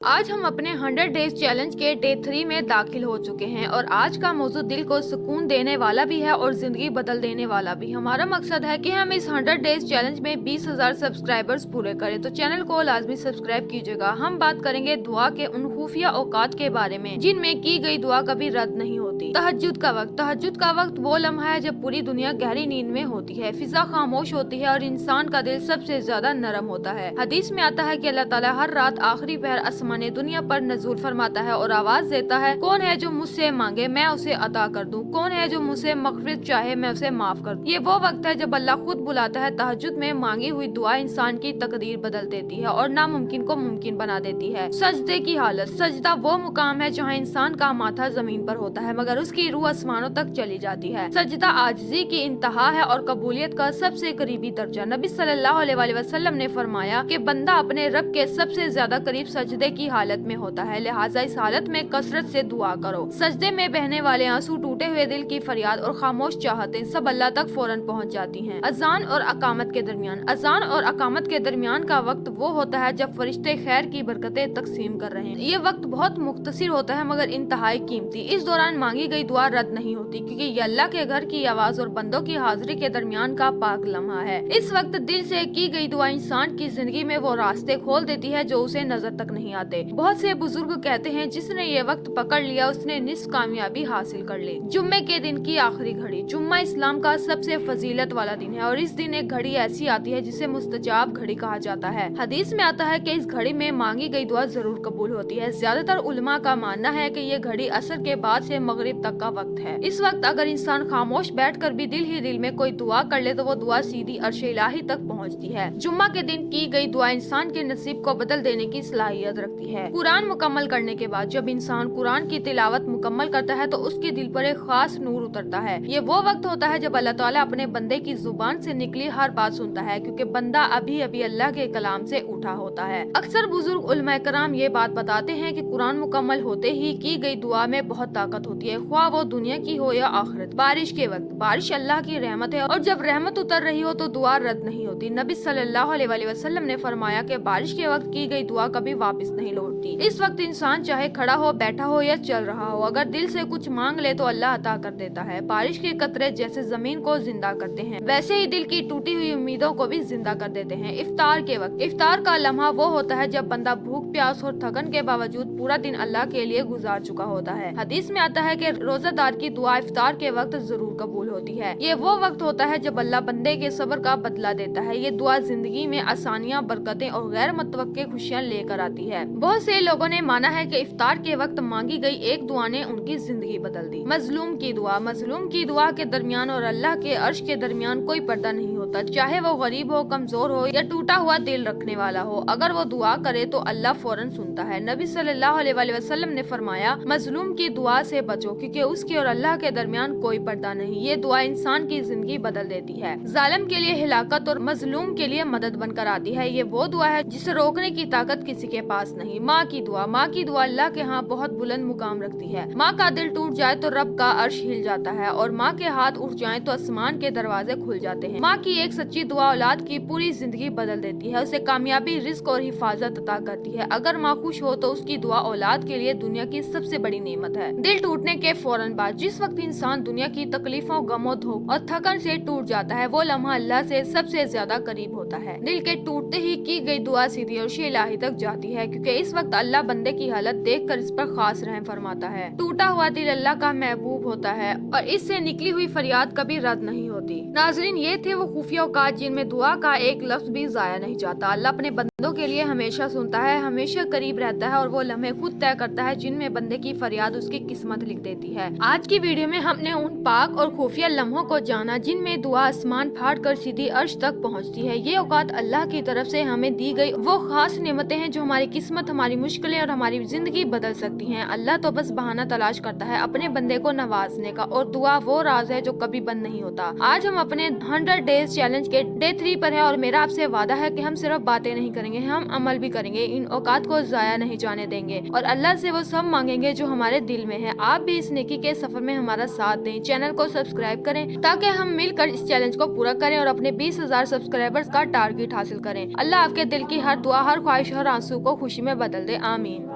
आज हम अपने 100 डेज चैलेंज के डे 3 में दाखिल हो चुके हैं और आज का मौजूद दिल को सुकून देने वाला भी है और जिंदगी बदल देने वाला भी। हमारा मकसद है कि हम इस 100 डेज चैलेंज में 20,000 सब्सक्राइबर्स पूरे करें, तो चैनल को लाजमी सब्सक्राइब कीजिएगा। हम बात करेंगे दुआ के उन खुफिया औकात के बारे में जिनमें की गई दुआ कभी रद्द नहीं होती। तहज्जुद का वक्त वो लम्हा है जब पूरी दुनिया गहरी नींद में होती है, फिजा खामोश होती है और इंसान का दिल सबसे ज्यादा नरम होता है। हदीस में आता है कि अल्लाह ताला हर रात आखिरी पहर आसमान दुनिया पर नजूल फरमाता है और आवाज देता है, कौन है जो मुझसे मांगे मैं उसे अता कर दूं, कौन है जो मुझसे मग़फ़िरत चाहे मैं उसे माफ कर दूं। ये वो वक्त है जब अल्लाह खुद बुलाता है। तहज्जुद में मांगी हुई दुआ इंसान की तकदीर बदल देती है और नामुमकिन को मुमकिन बना देती है। सजदे की हालत, सजदा वो मुकाम है जहाँ इंसान का माथा जमीन पर होता है मगर उसकी रूह आसमानों तक चली जाती है। सजदा आजिज़ी की इंतहा है और कबूलियत का सबसे करीबी दर्जा। नबी सल्लल्लाहु अलैहि वसल्लम ने फरमाया कि बंदा अपने रब के सबसे ज्यादा करीब सजदे की हालत में होता है, लिहाजा इस हालत में कसरत से दुआ करो। सजदे में बहने वाले आंसू, टूटे हुए दिल की फरियाद और खामोश चाहतें सब अल्लाह तक फौरन पहुंच जाती हैं। अजान और अकामत के दरमियान का वक्त वो होता है जब फरिश्ते खैर की बरकतें तकसीम कर रहे हैं। ये वक्त बहुत मुख्तसिर होता है मगर इंतहाई कीमती। इस दौरान मांगी गई दुआ रद्द नहीं होती क्योंकि ये अल्लाह के घर की आवाज और बंदों की हाजिरी के दरमियान का पाक लम्हा है। इस वक्त दिल से की गई दुआ इंसान की जिंदगी में वो रास्ते खोल देती है जो उसे नजर तक नहीं आते। बहुत से बुजुर्ग कहते हैं, जिसने ये वक्त पकड़ लिया उसने निस्फ कामयाबी हासिल कर ली। जुम्मे के दिन की आखिरी घड़ी। जुम्मा इस्लाम का सबसे फजीलत वाला दिन है और इस दिन एक घड़ी ऐसी आती है जिसे मुस्तजाब घड़ी कहा जाता है। हदीस में आता है कि इस घड़ी में मांगी गई दुआ जरूर कबूल होती है। ज्यादातर उलमा का मानना है कि ये घड़ी असर के बाद से मगरिब तक का वक्त है। इस वक्त अगर इंसान खामोश बैठकर भी दिल ही दिल में कोई दुआ कर ले तो वो दुआ सीधी अर्शे इलाही तक पहुँचती है। जुम्मा के दिन की गई दुआ इंसान के नसीब को बदल देने की सलाहियत रखती है। कुरान मुकम्मल करने के बाद जब इंसान कुरान की तिलावत मुकम्मल करता है तो उसके दिल पर एक खास नूर उतरता है। ये वो वक्त होता है जब अल्लाह ताला अपने बंदे की जुबान से निकली हर बात सुनता है क्योंकि बंदा अभी अभी अल्लाह के कलाम से उठा होता है। अक्सर बुजुर्ग उलमा कराम ये बात बताते हैं कि कुरान मुकम्मल होते ही की गई दुआ में बहुत ताकत होती है, ख्वाह वो दुनिया की हो या आखिरत। बारिश के वक्त, बारिश अल्लाह की रहमत है और जब रहमत उतर रही हो तो दुआ रद्द नहीं होती। नबी सल्लल्लाहु अलैहि वसल्लम ने फरमाया कि बारिश के वक्त की गई दुआ कभी वापस नहीं लौटती। इस वक्त इंसान चाहे खड़ा हो, बैठा हो या चल रहा हो, अगर दिल से कुछ मांग ले तो अल्लाह अता कर देता है। बारिश के कतरे जैसे जमीन को जिंदा करते हैं वैसे ही दिल की टूटी हुई उम्मीदों को भी जिंदा कर देते हैं। इफ्तार के वक्त, इफ्तार का लम्हा वो होता है जब बंदा भूख प्यास और थकन के बावजूद पूरा दिन अल्लाह के लिए गुजार चुका होता है। हदीस में आता है कि रोजादार की दुआ इफ्तार के वक्त जरूर कबूल होती है। ये वो वक्त होता है जब अल्लाह बंदे के सब्र का बदला देता है। ये दुआ जिंदगी में आसानियाँ, बरकतें और गैर मुतवक्के खुशियाँ लेकर आती है। बहुत से लोगों ने माना है कि इफ्तार के वक्त मांगी गई एक दुआ ने उनकी जिंदगी बदल दी। मजलूम की दुआ के दरमियान और अल्लाह के अर्श के दरमियान कोई पर्दा नहीं होता, चाहे वो गरीब हो, कमजोर हो या टूटा हुआ दिल रखने वाला हो। अगर वो दुआ करे तो अल्लाह फौरन सुनता है। नबी सल्लल्लाहु अलैहि वसल्लम ने फरमाया, मजलूम की दुआ से बचो क्योंकि उसके और अल्लाह के दरमियान कोई पर्दा नहीं। ये दुआ इंसान की जिंदगी बदल देती है। जालिम के लिए हिलाकत और मजलूम के लिए मदद बनकर आती है। ये वो दुआ है जिसे रोकने की ताकत किसी के पास नहीं। माँ की दुआ अल्लाह के यहाँ बहुत बुलंद मुकाम रखती है। माँ का दिल टूट जाए तो रब का अर्श हिल जाता है और माँ के हाथ उठ जाए तो आसमान के दरवाजे खुल जाते हैं। माँ की एक सच्ची दुआ औलाद की पूरी जिंदगी बदल देती है, उसे कामयाबी, रिस्क और हिफाजत अता करती है। अगर माँ खुश हो तो उसकी दुआ औलाद के लिए दुनिया की सबसे बड़ी नेमत है। दिल टूटने के फौरन बाद जिस वक्त इंसान दुनिया की तकलीफों, गमों, धोख और थकन से टूट जाता है वो लम्हा अल्लाह से सबसे ज्यादा करीब होता है। दिल के टूटते ही की गई दुआ सीधी अर्शे इलाही तक जाती है क्योंकि इस वक्त अल्लाह बंदे की हालत देखकर इस पर खास रहम फरमाता है। टूटा हुआ दिल अल्लाह का महबूब होता है और इससे निकली हुई फरियाद कभी रद्द नहीं होती। नाजरीन, ये थे वो खुफिया औकात जिनमें दुआ का एक लफ्ज भी जाया नहीं जाता। अल्लाह अपने बंदों के लिए हमेशा सुनता है, हमेशा करीब रहता है और वो लम्हे खुद तय करता है जिनमें बंदे की फरियाद उसकी किस्मत लिख देती है। आज की वीडियो में हमने उन पाक और खुफिया लम्हों को जाना जिनमें दुआ आसमान फाड़ कर सीधी अर्श तक पहुँचती है। ये औकात अल्लाह की तरफ से हमें दी गई वो खास नेमतें हैं जो हमारी किस्मत, हमारी मुश्किलें और हमारी जिंदगी बदल सकती हैं। अल्लाह तो बस बहाना तलाश करता है अपने बंदे को नवाजने का और दुआ वो राज है जो कभी बंद नहीं होता। आज हम अपने 100 डेज चैलेंज के डे 3 पर हैं और मेरा आपसे वादा है कि हम सिर्फ बातें नहीं करेंगे, हम अमल भी करेंगे। इन औकात को जाया नहीं जाने देंगे और अल्लाह से वो सब मांगेंगे जो हमारे दिल में है। आप भी इस नेकी के सफर में हमारा साथ दें, चैनल को सब्सक्राइब करें ताकि हम मिलकर इस चैलेंज को पूरा करें और अपने 20,000 सब्सक्राइबर्स का टारगेट हासिल करें। अल्लाह आपके दिल की हर दुआ, हर ख्वाहिश, हर आंसू को खुशी में बदल दे। आमीन।